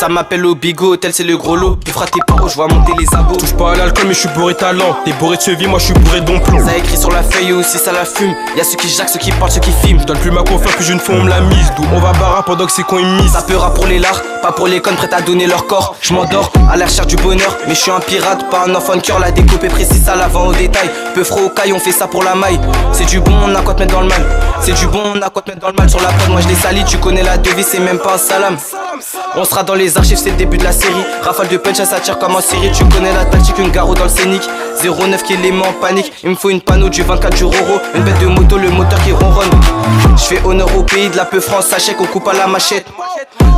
Ça m'appelle au bigot, tel c'est le gros lot. Tu feras tes paroles, je vois monter les abos. Touche pas à l'alcool mais je suis bourré talent. T'es bourré de cheville, moi je suis bourré d'omplon. Ça écrit sur la feuille aussi ça la fume. Y'a ceux qui jacquent, ceux qui parlent, ceux qui filment. Je donne plus ma confiance, plus d'une fois on me l'a mise. D'où on va barra pendant que c'est qu'on y mise. Ça peur pour les lards, pas pour les connes prêtes à donner leur corps. Je m'endors à la recherche du bonheur, mais je suis un pirate, pas un enfant de cœur. La découpe est précise, ça la vend au détail. Peu froid au caille, on fait ça pour la maille. C'est du bon, on a quoi te mettre dans le mal. C'est du bon, on a quoi te mettre dans le mal. Sur la prod, moi je les salis, tu connais la devise, c'est même pas un salam. On sera dans les archives, c'est le début de la série. Rafale de punch, ça tire comme en Syrie. Tu connais la tactique, une garo dans le scénic. 09 qui les met en panique. Il me faut une panneau du 24 du Roro. Une bête de moto, le moteur qui ronronne. Je fais honneur au pays de la peu France, sachez qu'on coupe à la machette.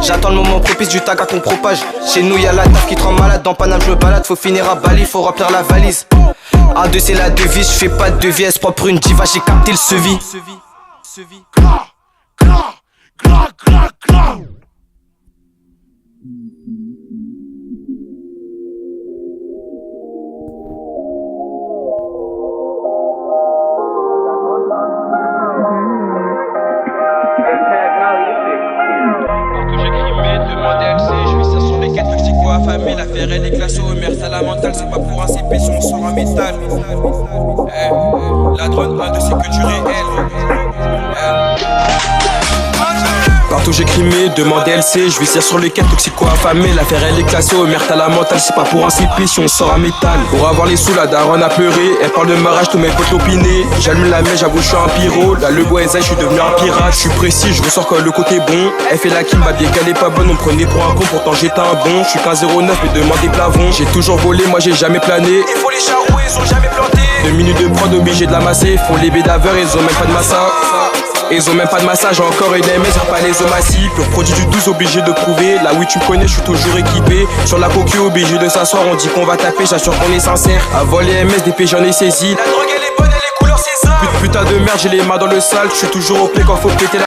J'attends le moment propice du taga qu'on propage. Chez nous y'a la taf qui te rend malade. Dans Paname je me balade, faut finir à Bali, faut remplir la valise. A2 c'est la devise, je fais pas de devis. Elle se prend pour une diva, j'ai capté le sevi. Affamé, l'affaire elle est classée au meurtre à la mentale, c'est pas pour un CP si on sort un métal. La drone 1-2 c'est que du réel. Partout j'ai crimé, demande LC, je vais sur les quêtes toxico affamé. L'affaire elle est classée au meurtre à la mentale, c'est pas pour un CP si on sort un métal. Pour avoir les sous, la daronne a pleuré, elle parle de mariage, tous mes potes l'opiner. J'allume la mèche, j'avoue je suis un pyro. Là le bois je suis devenu un pirate, je suis précis, je ressors quand le côté bon. Elle fait la kimba, bien qu'elle est pas bonne, on me prenait pour un con, pourtant j'étais un bon. Je suis qu'un 09 et demande des plavons. J'ai toujours volé, moi j'ai jamais plané. Il faut les charrouer, ils ont jamais planté. 2 minutes de prod, obligé de la masser. Faut les bédaveurs, ils ont même pas de massa. Ils ont même pas de massage, encore une MS, pas les os massifs. Pur produit du 12, obligé de prouver. Là oui tu me connais, je suis toujours équipé. Sur la coquille, obligé de s'asseoir. On dit qu'on va taper, j'assure qu'on est sincère. Avant les MS, des j'en ai saisi. La drogue elle est bonne, elle est couleur César. Putain de merde, j'ai les mains dans le sale. Je suis toujours au play quand faut péter la